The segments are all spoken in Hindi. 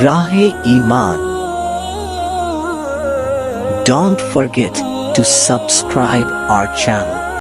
Rahe-e-Iman. Don't forget to subscribe our channel.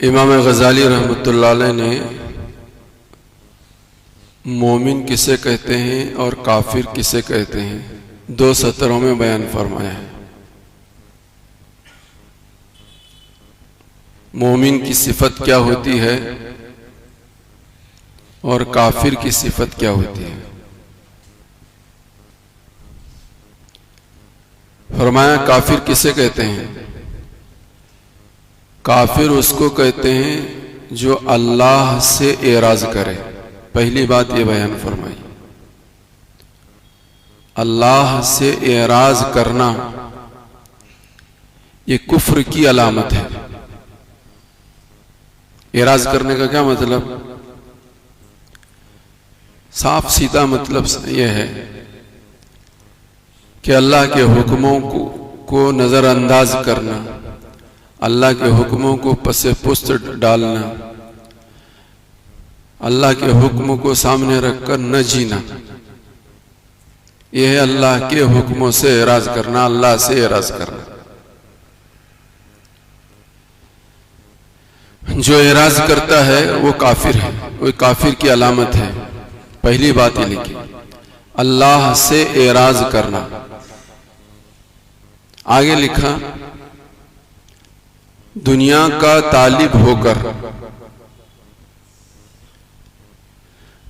इमाम गज़ाली रहमतुल्लाह अलैह ने मोमिन किसे कहते हैं और काफिर किसे कहते हैं दो सत्रों में बयान फरमाया है। मोमिन की सिफत क्या होती है और काफिर की सिफत क्या होती है। फरमाया काफिर किसे कहते हैं। काफिर उसको कहते हैं जो अल्लाह से एराज करे। पहली बात ये बयान फरमाई, अल्लाह से एराज करना ये कुफ्र की अलामत है। एराज करने का क्या मतलब? साफ सीधा मतलब यह है कि अल्लाह के हुक्मों को नजरअंदाज करना, अल्लाह के हुक्मों को पसे पुस्त डालना, अल्लाह के हुक्म को सामने रखकर न जीना, यह है अल्लाह के हुक्मों से एराज करना, अल्लाह से एराज करना। जो एराज करता है वो काफिर है, वो काफिर की अलामत है। पहली बात ये लिखी, अल्लाह से एराज करना। आगे लिखा, दुनिया का तालिब होकर,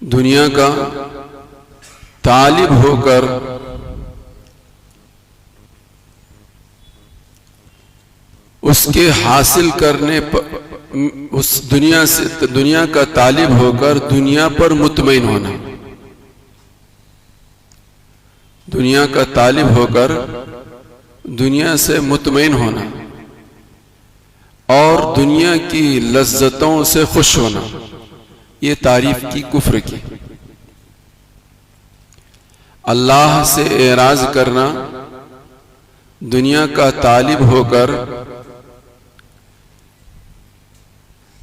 दुनिया का तालिब होकर उसके हासिल करने पर, उस दुनिया से, दुनिया का तालिब होकर दुनिया पर मुतमईन होना। दुनिया का तालिब होकर दुनिया से मुतमईन होना और दुनिया की लज्जतों से खुश होना, ये तारीफ की कुफ्र की। अल्लाह से एराज करना, दुनिया का तालिब होकर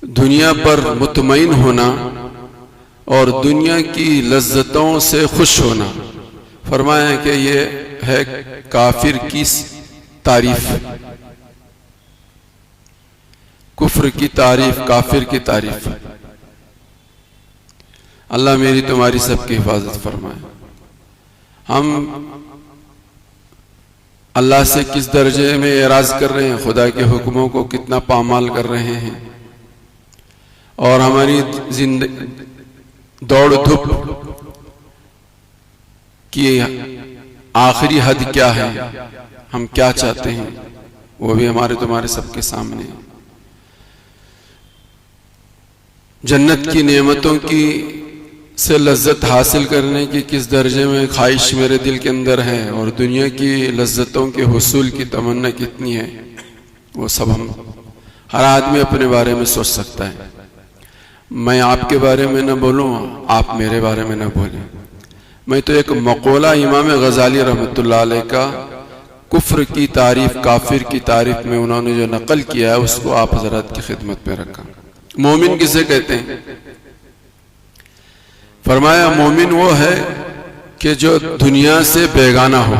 दुनिया पर मुतमईन होना और दुनिया की लज्जतों से खुश होना। फरमाया कि ये है काफिर की तारीफ, कुफ्र की तारीफ, काफिर की तारीफ। अल्लाह मेरी तुम्हारी सबकी हिफाजत फरमाए। हम अल्लाह से किस दर्जे में एराज कर रहे हैं, खुदा के हुक्मों को कितना पामाल कर रहे हैं और हमारी जिंदगी दौड़ धूप की आखिरी हद क्या है, हम क्या चाहते हैं, वो भी हमारे तुम्हारे सबके सामने है। जन्नत की नेमतों की से लज्जत हासिल करने की किस दर्जे में ख्वाहिश मेरे दिल के अंदर है और दुनिया की लज्जतों के हुसूल की तमन्ना कितनी है, वो सब हम हर आदमी अपने बारे में सोच सकता है। मैं आपके बारे में न बोलूँ, आप मेरे बारे में न बोलें। मैं तो एक मक़ूला इमाम गज़ाली रहमतुल्लाह अलैह का कुफ्र की तारीफ, काफिर की तारीफ में उन्होंने जो नकल किया है उसको आप हज़रात की खिदमत में रखा। मोमिन किसे कहते हैं? फरमाया मोमिन वो है कि जो दुनिया से बेगाना हो,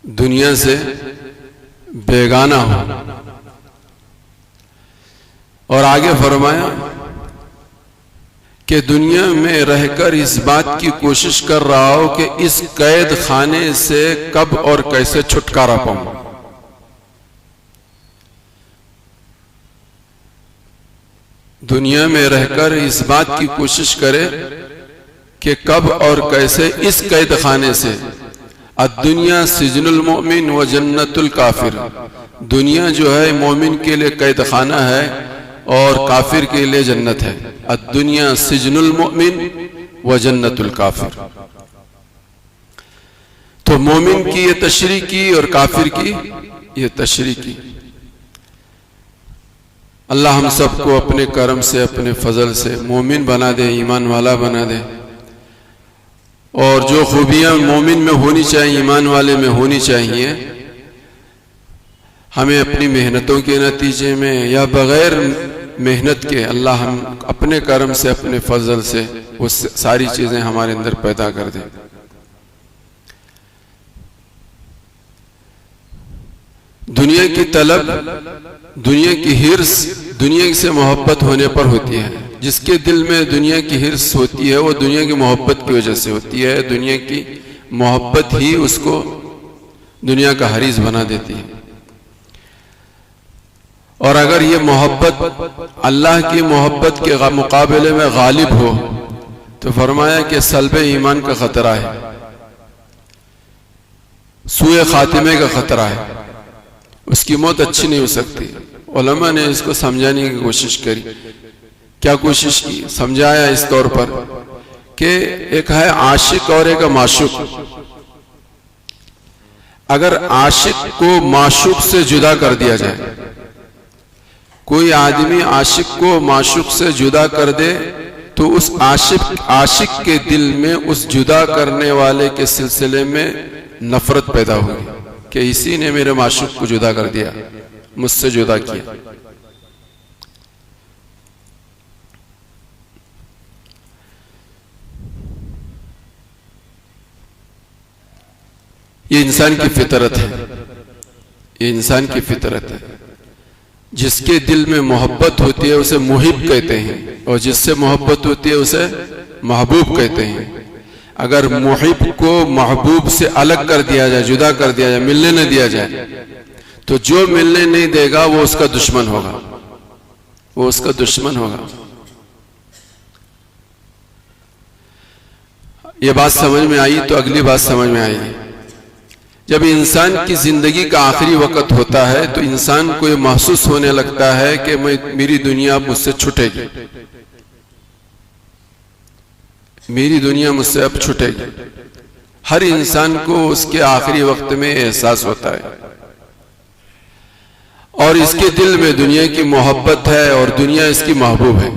दुनिया से बेगाना हो। और आगे फरमाया कि दुनिया में रहकर इस बात की कोशिश कर रहा हो कि इस कैद खाने से कब और कैसे छुटकारा पाऊं। दुनिया में रहकर इस बात की कोशिश करे कि कब और कैसे इस कैद खाने से, अद्दुनिया सिजनुल मोमिन व जन्नतुल काफिर, दुनिया जो है मोमिन के लिए कैद खाना है और काफिर के लिए जन्नत है। अद्दुनिया सिजनुल मोमिन व जन्नतुल काफिर। तो मोमिन की ये तशरीह की और काफिर की ये तशरीह की। अल्लाह हम सबको अपने करम से, अपने फजल से मोमिन बना दे, ईमान वाला बना दे। और जो खूबियां मोमिन में होनी चाहिए, ईमान वाले में होनी चाहिए, हमें अपनी मेहनतों के नतीजे में या बगैर मेहनत के अल्लाह हम अपने करम से, अपने फजल से वो सारी चीजें हमारे अंदर पैदा कर दे। दुनिया की तलब, दुनिया की हिर्स, दुनिया से मोहब्बत होने पर होती है। जिसके दिल में दुनिया की हिर्स होती है वो दुनिया की मोहब्बत की वजह से होती है। दुनिया की मोहब्बत ही उसको दुनिया का हरीस बना देती है। और अगर ये मोहब्बत अल्लाह की मोहब्बत के मुकाबले में गालिब हो तो फरमाया कि सल्बे ईमान का खतरा है, सूए खातिमे का खतरा है, उसकी मौत अच्छी नहीं हो सकती। उलमा ने इसको समझाने की कोशिश करी। क्या कोशिश की? समझाया इस तौर पर कि एक है आशिक और एक माशूक। अगर आशिक को माशूक से जुदा कर दिया जाए, कोई आदमी आशिक को माशूक से जुदा कर दे तो उस आशिक के दिल में उस जुदा करने वाले के सिलसिले में नफरत पैदा होगी कि इसी ने मेरे माशूक को जुदा कर दिया, मुझसे जुदा किया। ये इंसान की फितरत है, ये इंसान की फितरत है। जिसके दिल में मोहब्बत होती है उसे मुहिब कहते हैं और जिससे मोहब्बत होती है उसे महबूब कहते हैं। अगर मुहिब को महबूब से अलग कर दिया जाए, जुदा कर दिया जाए, मिलने न दिया जाए, तो जो मिलने नहीं देगा वो उसका दुश्मन होगा, वो उसका दुश्मन होगा। ये बात समझ में आई तो अगली बात समझ में आएगी। जब इंसान की जिंदगी का आखिरी वक्त होता है तो इंसान को ये महसूस होने लगता है कि मेरी दुनिया अब मुझसे छूटेगी, मेरी दुनिया मुझसे अब छूटेगी। हर इंसान को उसके आखिरी वक्त में एहसास होता है और इसके दिल में दुनिया की मोहब्बत है और दुनिया इसकी महबूब है।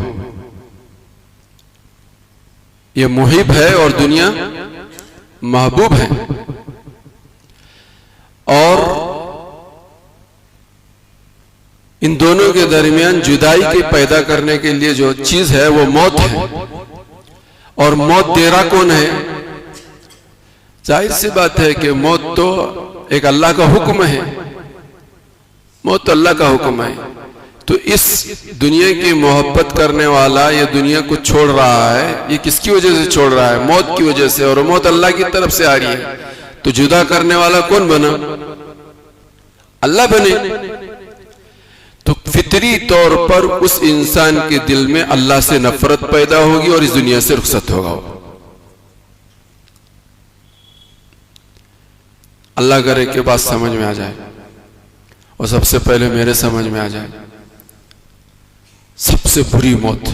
ये मुहिब है और दुनिया महबूब है। और इन दोनों के दरमियान जुदाई के पैदा करने के लिए जो चीज है वो मौत है। और मौत दे रहा कौन है? जाहिर सी बात है कि मौत तो एक अल्लाह का हुक्म है, मौत तो अल्लाह का हुक्म है। तो इस दुनिया की मोहब्बत करने वाला ये दुनिया को छोड़ रहा है, ये किसकी वजह से छोड़ रहा है? मौत की वजह से। और मौत अल्लाह की तरफ से आ रही है। तो जुदा करने वाला कौन बना? अल्लाह बने। तो फितरी तौर पर उस इंसान के दिल में अल्लाह से नफरत पैदा होगी और इस दुनिया से रुखसत होगा। अल्लाह करे कि बात समझ में आ जाए और सबसे पहले मेरे समझ में आ जाए। सबसे बुरी मौत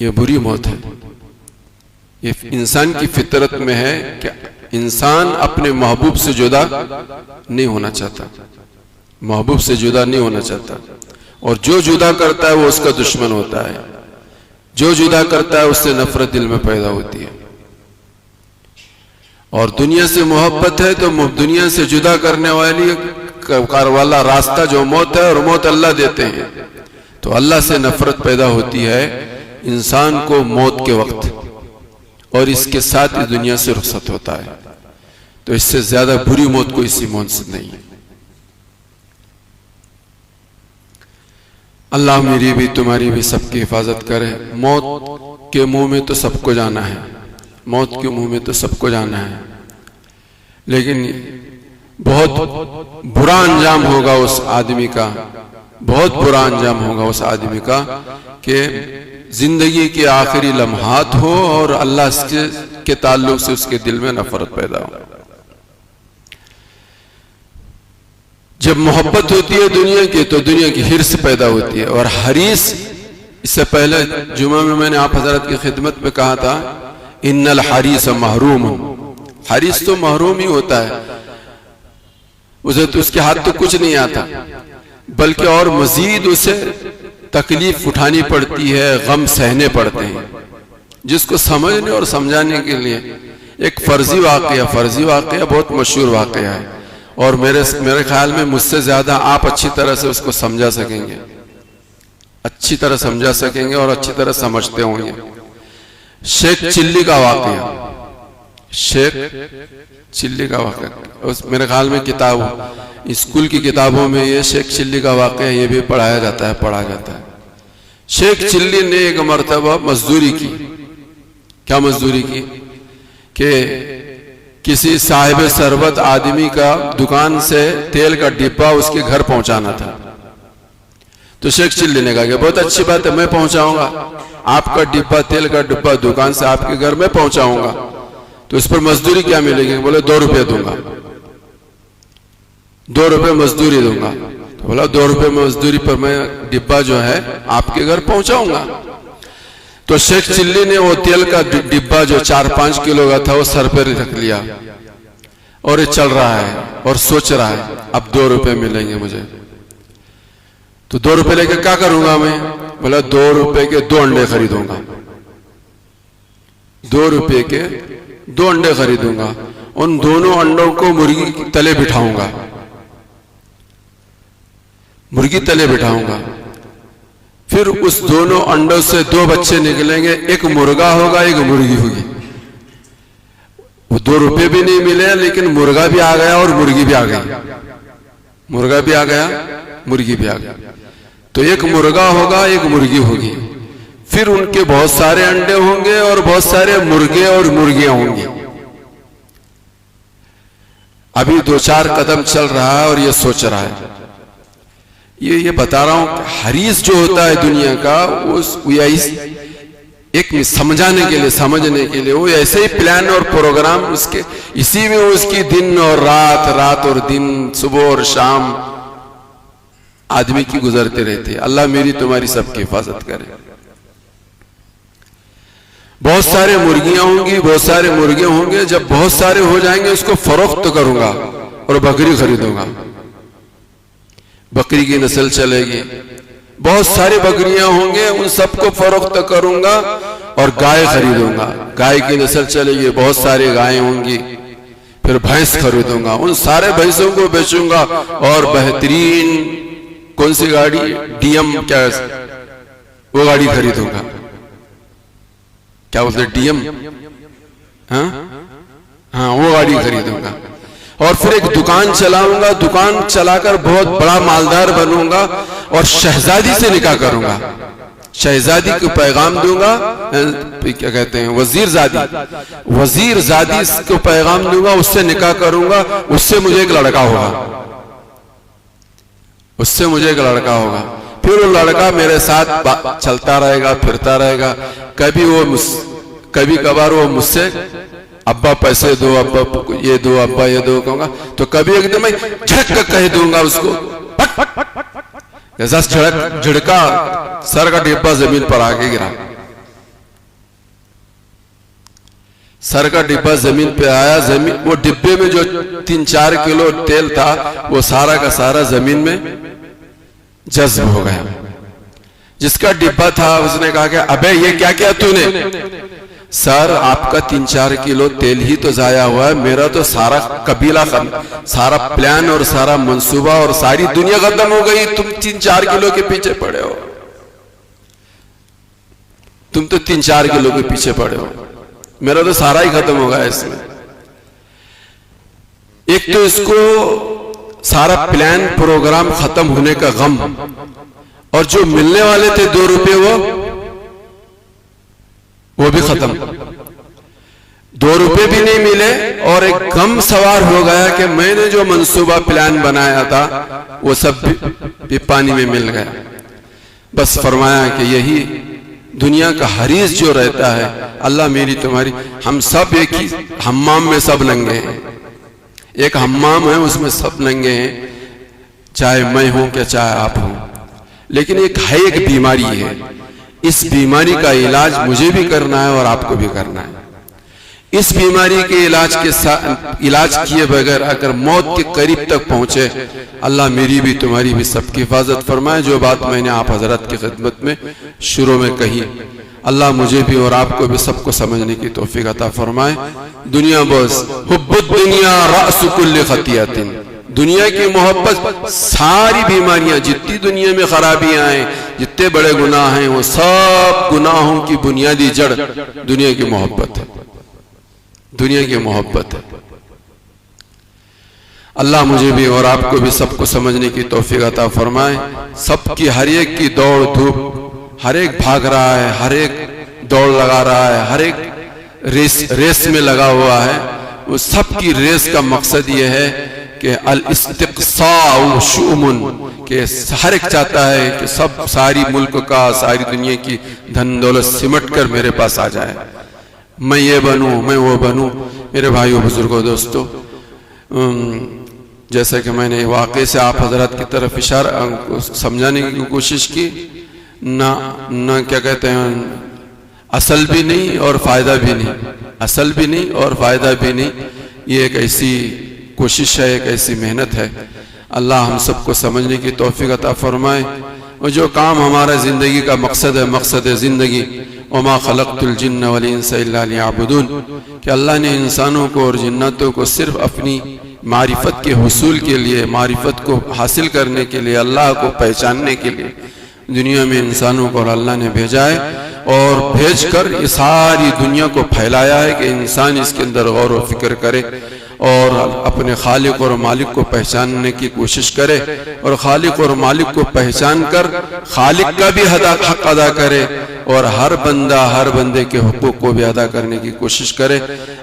ये बुरी मौत है। ये इंसान की फितरत में है कि इंसान अपने महबूब से जुदा नहीं होना चाहता, महबूब से जुदा नहीं होना चाहता। और जो जुदा करता है वो उसका दुश्मन होता है, जो जुदा करता है उससे नफरत दिल में पैदा होती है। और दुनिया से मोहब्बत है तो दुनिया से जुदा करने वाला रास्ता जो मौत है, और मौत अल्लाह देते हैं, तो अल्लाह से नफरत पैदा होती है इंसान को मौत के वक्त, और इसके साथ ही दुनिया से रुखसत होता है। तो इससे ज्यादा बुरी मौत कोई सी मौत से नहीं है। अल्लाह मेरी भी तुम्हारी भी सबकी हिफाजत करे। मौत के मुंह में तो सबको जाना है, मौत के मुंह में तो सबको जाना है, लेकिन बहुत बुरा अंजाम होगा उस आदमी का, बहुत बुरा अंजाम होगा उस आदमी का कि जिंदगी के आखिरी लम्हात हो और अल्लाह के ताल्लुक से उसके दिल में नफरत पैदा हो। जब मोहब्बत होती है दुनिया की तो दुनिया की हिर्स पैदा होती है। और हरीस, इससे पहले जुमा में मैंने आप हजरत की खिदमत में कहा था, इन्नल हरीस महरूम, हरीस तो महरूम ही होता है, उसे तो उसके हाथ तो कुछ नहीं आता, बल्कि और मजीद उसे तकलीफ उठानी पड़ती है, गम सहने पड़ते हैं। जिसको समझने और समझाने के लिए एक फर्जी वाकया बहुत मशहूर वाकया है, और मेरे ख्याल में मुझसे ज्यादा आप अच्छी तरह से उसको समझा सकेंगे, अच्छी तरह समझा सकेंगे और अच्छी तरह समझते होंगे। शेख चिल्ली का वाकया, शेख चिल्ली का वाकया, उस मेरे ख्याल में किताब, स्कूल की किताबों में ये शेख चिल्ली का वाकया ये भी पढ़ा जाता है। शेख चिल्ली ने एक मर्तबा मजदूरी की। क्या मजदूरी की? कि किसी साहिब सरबत आदमी का दुकान से तेल का डिब्बा उसके घर पहुंचाना था। तो शेख चिल्ली ने कहा कि बहुत अच्छी बात है, मैं पहुंचाऊंगा आपका डिब्बा, तेल का डिब्बा दुकान से आपके घर में पहुंचाऊंगा। तो इस पर मजदूरी क्या मिलेगी? बोले 2 रुपये दूंगा, 2 रुपये मजदूरी दूंगा। तो बोला 2 रुपये मजदूरी पर मैं डिब्बा जो है आपके घर पहुंचाऊंगा। तो शेख चिल्ली ने वो तेल का डिब्बा जो 4-5 किलो का था वो सर पर रख लिया, और ये चल रहा है और सोच रहा है अब 2 रुपये मिलेंगे मुझे, तो 2 रुपये लेके क्या करूंगा मैं? बोला 2 रुपये के 2 अंडे खरीदूंगा, 2 रुपये के 2 अंडे खरीदूंगा, उन दोनों अंडों को मुर्गी के तले बिठाऊंगा, मुर्गी तले बिठाऊंगा। फिर उस दोनों अंडों से 2 बच्चे निकलेंगे, एक मुर्गा होगा एक मुर्गी होगी। वो 2 रुपये भी नहीं मिले, लेकिन मुर्गा भी आ गया और मुर्गी भी आ गई, मुर्गा भी आ गया मुर्गी भी आ गया। तो एक मुर्गा होगा एक मुर्गी होगी, फिर उनके बहुत सारे अंडे होंगे और बहुत सारे मुर्गे और मुर्गियां होंगी। अभी 2-4 कदम चल रहा है और ये सोच रहा है। ये बता रहा हूं, हरीस जो होता है दुनिया का, उस एक समझाने के लिए, समझने के लिए, वो ऐसे ही प्लान और प्रोग्राम उसके, इसी में उसकी दिन और रात, रात और दिन, सुबह और शाम आदमी की गुजरते रहते। अल्लाह मेरी तुम्हारी सबकी हिफाजत करे। बहुत सारे मुर्गियां होंगी, बहुत सारे मुर्गे होंगे। जब बहुत सारे हो जाएंगे उसको फरोख्त करूंगा और बकरी खरीदूंगा, बकरी की नस्ल चलेगी। बहुत सारी बकरियां होंगे, उन सबको फरोख्त करूंगा और गाय खरीदूंगा, गाय की नस्ल चलेगी, बहुत सारी गायें होंगी। फिर भैंस खरीदूंगा, उन सारे भैंसों को बेचूंगा और बेहतरीन कौन सी गाड़ी, डीएम क्या, वो गाड़ी खरीदूंगा। क्या बोलते, डीएम? हाँ, वो गाड़ी खरीदूंगा। और फिर एक दुकान चलाऊंगा, दुकान चलाकर बहुत बड़ा मालदार बनूंगा और शहजादी से निकाह करूंगा, शहजादी को पैगाम दूंगा, क्या कहते हैं, वजीर जादी को पैगाम दूंगा, उससे निकाह करूंगा, उससे मुझे एक लड़का होगा, उससे मुझे एक लड़का होगा। फिर वो लड़का मेरे साथ चलता रहेगा, फिरता रहेगा। कभी कभार वो मुझसे अब्बा पैसे दो, अब्बा ये दो, अब्बा ये दो कहूंगा, तो कभी एकदम झटक कह दूंगा उसको, ऐसा झड़का, सर का डिब्बा जमीन पर आके गिरा। सर का डिब्बा जमीन पे आया, जमीन वो डिब्बे में जो 3-4 किलो तेल था वो सारा का सारा जमीन में जज्ब हो गया। जिसका डिब्बा था उसने कहा कि अबे ये क्या किया तूने? सर आपका 3-4 किलो तेल ही तो जाया हुआ है, मेरा तो सारा कबीला, सारा प्लान और सारा मंसूबा और सारी दुनिया खत्म हो गई, तुम 3-4 किलो के पीछे पड़े हो, तुम तो 3-4 किलो के पीछे पड़े हो, मेरा तो सारा ही खत्म हो गया इसमें। एक तो इसको सारा प्लान प्रोग्राम खत्म होने का गम, और जो मिलने वाले थे 2 रुपए वो भी खत्म, 2 रुपए भी नहीं मिले, और एक गम सवार हो गया कि मैंने जो मंसूबा प्लान बनाया था वो सब भी पानी में मिल गया। बस फरमाया कि यही दुनिया का हरीस जो रहता है, अल्लाह मेरी तुम्हारी, हम सब एक ही हम्माम में सब नंगे हैं, एक हम्माम है उसमें सब नंगे हैं, चाहे मैं हूं क्या चाहे आप हो, लेकिन एक बीमारी है, इस बीमारी का इलाज मुझे भी करना है और आपको भी करना है। इस बीमारी के इलाज किए बगैर अगर मौत के करीब तक पहुंचे, अल्लाह मेरी भी तुम्हारी भी सबकी हिफाजत फरमाए। जो बात मैंने आप हजरत की खिदमत में शुरू में कही, अल्लाह मुझे भी और आपको भी सबको समझने की तौफीक अता फरमाए। दुनिया बस हुब्बुद दुनिया रासु कुल्ली खतियातिन, दुनिया की मोहब्बत सारी बीमारियां, जितनी दुनिया में खराबियां हैं, जितने बड़े गुनाह हैं, वो सब गुनाहों की बुनियादी जड़ दुनिया की मोहब्बत है, दुनिया की मोहब्बत है। अल्लाह मुझे भी और आपको भी सबको समझने की तौफीक अता फरमाए। सबकी हर एक की दौड़ धूप, हर एक भाग रहा है, हर एक दौड़ लगा रहा है, हर एक रेस में लगा हुआ है। वो सबकी रेस का मकसद ये है कि अल इस्तिक़साउ शुउमुन, कि हर एक चाहता है कि सब सारी मुल्क का, सारी दुनिया की धन दौलत सिमट कर मेरे पास आ जाए, मैं ये बनूं, मैं वो बनूं। मेरे भाइयों बुजुर्गों दोस्तों, जैसे कि मैंने वाकई से आप हजरत की तरफ इशारा समझाने की कोशिश की, ना क्या कहते हैं, असल भी नहीं और फायदा भी नहीं, असल भी नहीं और फायदा भी नहीं। ये एक ऐसी कोशिश है, एक ऐसी मेहनत है। अल्लाह हम सबको समझने की तौफीक अता फरमाए। और जो काम हमारा ज़िंदगी का मकसद है, मकसद ज़िंदगी, वमा खलक़तुल जिन्न वल इंसा इल्ला लियअबुदून, कि अल्लाह ने इंसानों को और जिन्नातों को सिर्फ अपनी मारिफत के हुसूल के लिए, मारिफत को हासिल करने के लिए, अल्लाह को पहचानने के लिए दुनिया में इंसानों को अल्लाह ने भेजा है, और भेजकर ये सारी दुनिया को फैलाया है कि इंसान इसके अंदर गौर व फिक्र करे और अपने खालिक और मालिक को पहचानने की कोशिश करे, और खालिक और मालिक को पहचान कर खालिक का भी हक अदा करे, और हर बंदा हर बंदे के हुकूक को भी अदा करने की कोशिश करे।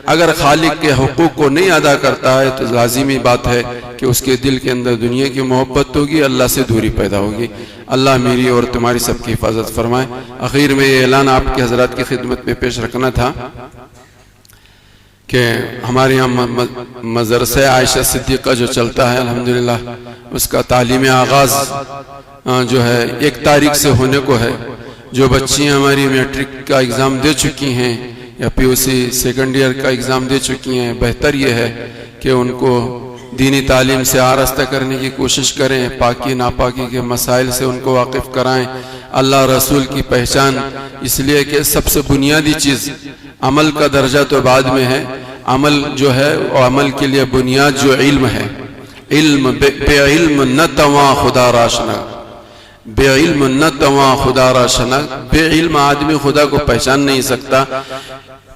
अगर खालिक के हुकूक को नहीं अदा करता है तो लाजिमी बात है कि उसके दिल के अंदर दुनिया की मोहब्बत होगी, अल्लाह से दूरी पैदा होगी। अल्लाह मेरी और तुम्हारी सबकी हिफाजत फरमाए। आखिर में ये ऐलान आपके हजरात की खिदमत में पेश रखना था कि हमारे यहाँ मदरसा आयशा सिद्दीक़ा जो चलता है, अल्हम्दुलिल्लाह उसका तालीम आगाज़ जो है 1 तारीख से होने को है। जो बच्चियाँ हमारी मैट्रिक का एग्ज़ाम दे चुकी हैं या PUC सेकेंड ईयर का एग्ज़ाम दे चुकी हैं, बेहतर ये है कि उनको दीनी तालीम से आरास्ता करने की कोशिश करें, पाकी नापाकी के मसाइल से उनको वाकिफ़ कराएं। अल्लाह रसूल की पहचान इसलिए कि सबसे बुनियादी चीज़, अमल का दर्जा तो बाद में है, अमल जो है और अमल के लिए बुनियाद जो इल्म है, इल्म बेइल्म न तवा खुदा राशना, बेइल्म न तवा खुदा राशना, बेइल्म आदमी खुदा को पहचान नहीं सकता।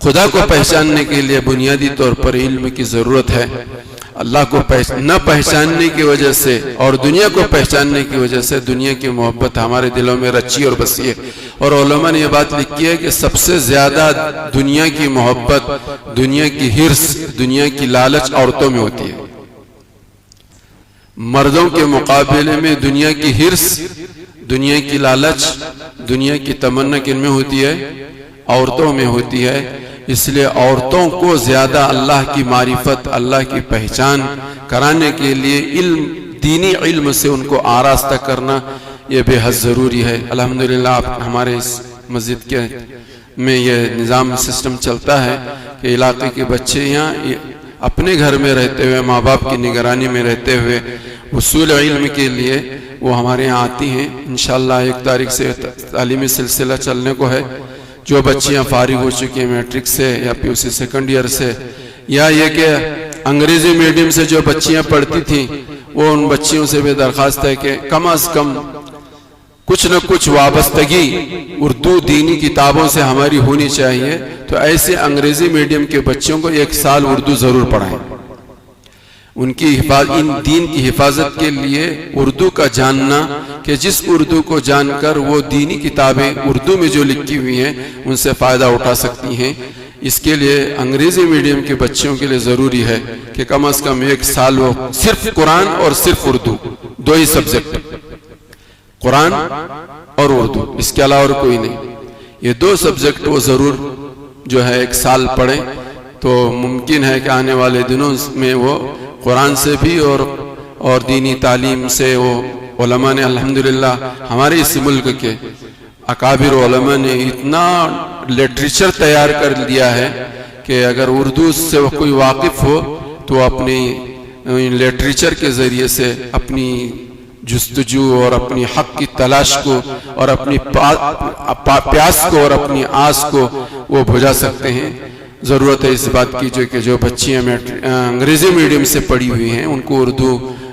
खुदा को पहचानने के लिए बुनियादी तौर पर इल्म की ज़रूरत है। अल्लाह को न पहचानने की वजह से और दुनिया को पहचानने की वजह से दुनिया की मोहब्बत हमारे दिलों में रची और बसी है। और उलमा ने यह बात लिखी है कि सबसे ज्यादा दुनिया की मोहब्बत, दुनिया की हिर्स, दुनिया की लालच औरतों में होती है। मर्दों के मुकाबले में दुनिया की हिर्स, दुनिया की लालच, दुनिया की तमन्ना किन में होती है? औरतों में होती है। इसलिए औरतों को ज्यादा अल्लाह की मारिफत, अल्लाह की पहचान कराने के लिए इल्म, दीनी इल्म से उनको आरास्ता करना ये बेहद ज़रूरी है। अल्हम्दुलिल्लाह हमारे इस मस्जिद के में ये निज़ाम सिस्टम चलता है कि इलाके के बच्चे यहाँ अपने घर में रहते हुए, माँ बाप की निगरानी में रहते हुए उसूल इल्म के लिए वो हमारे यहाँ आती हैं। इंशाअल्लाह 1 तारीख से तालीमी सिलसिला चलने को है। जो बच्चियाँ फारिग हो चुकी हैं मैट्रिक से या PUC सेकंड ईयर से, या ये कि अंग्रेजी मीडियम से जो बच्चियाँ पढ़ती थीं, वो उन बच्चियों से भी दरख्वास्त है कि कम अज़ कम कुछ न कुछ वाबस्तगी उर्दू दीनी किताबों से हमारी होनी चाहिए। तो ऐसे अंग्रेजी मीडियम के बच्चों को 1 साल उर्दू ज़रूर पढ़ाएं। उनकी इन दीन की हिफाजत के लिए उर्दू का जानना, कि जिस उर्दू को जानकर वो दीनी किताबें उर्दू में जो लिखी हुई हैं उनसे फ़ायदा उठा सकती हैं, इसके लिए अंग्रेजी मीडियम के बच्चों के लिए ज़रूरी है कि कम अज़ कम 1 साल वो सिर्फ कुरान और सिर्फ उर्दू, 2 ही सब्जेक्ट, कुरान और उर्दू, इसके अलावा और कोई नहीं। ये 2 सब्जेक्ट वो ज़रूर जो है 1 साल पढ़ें, तो मुमकिन है कि आने वाले दिनों में वो कुरान से भी और दीनी तालीम से वो उलमा ने अल्हम्दुलिल्लाह हमारे इस मुल्क के अकाबिर उलमा ने इतना लिटरेचर तैयार कर दिया है कि अगर उर्दू से वो कोई वाकिफ़ हो तो अपनी लिटरेचर के ज़रिए से अपनी जुस्तजू और अपनी हक की तलाश को और अपनी प्यास को और अपनी आस को वो बुझा सकते हैं। ज़रूरत है इस बात की कि जो बच्चियाँ अंग्रेज़ी मीडियम से पढ़ी हुई हैं, उनको उर्दू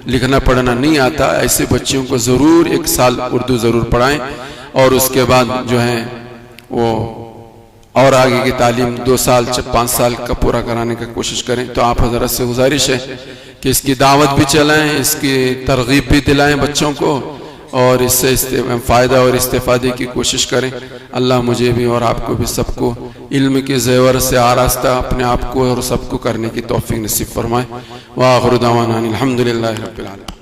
लिखना पढ़ना नहीं आता, ऐसे बच्चियों को ज़रूर 1 साल उर्दू ज़रूर पढ़ाएं और उसके बाद जो है वो और आगे की तालीम 2 साल 5 साल का पूरा कराने की कोशिश करें। तो आप हज़रत से गुजारिश है कि इसकी दावत भी चलाएं, इसकी तरगीब भी दिलाएं बच्चों को और इससे फ़ायदा और इस्तेफादे की कोशिश करें। अल्लाह मुझे भी और आपको भी सबको इल्म के ज़ेवर से आरास्ता अपने आप को और सबको करने की तौफीक नसीब फरमाए। व आखिर दावाना अनिल हम्दुलिल्लाहि रब्बिल आलमीन।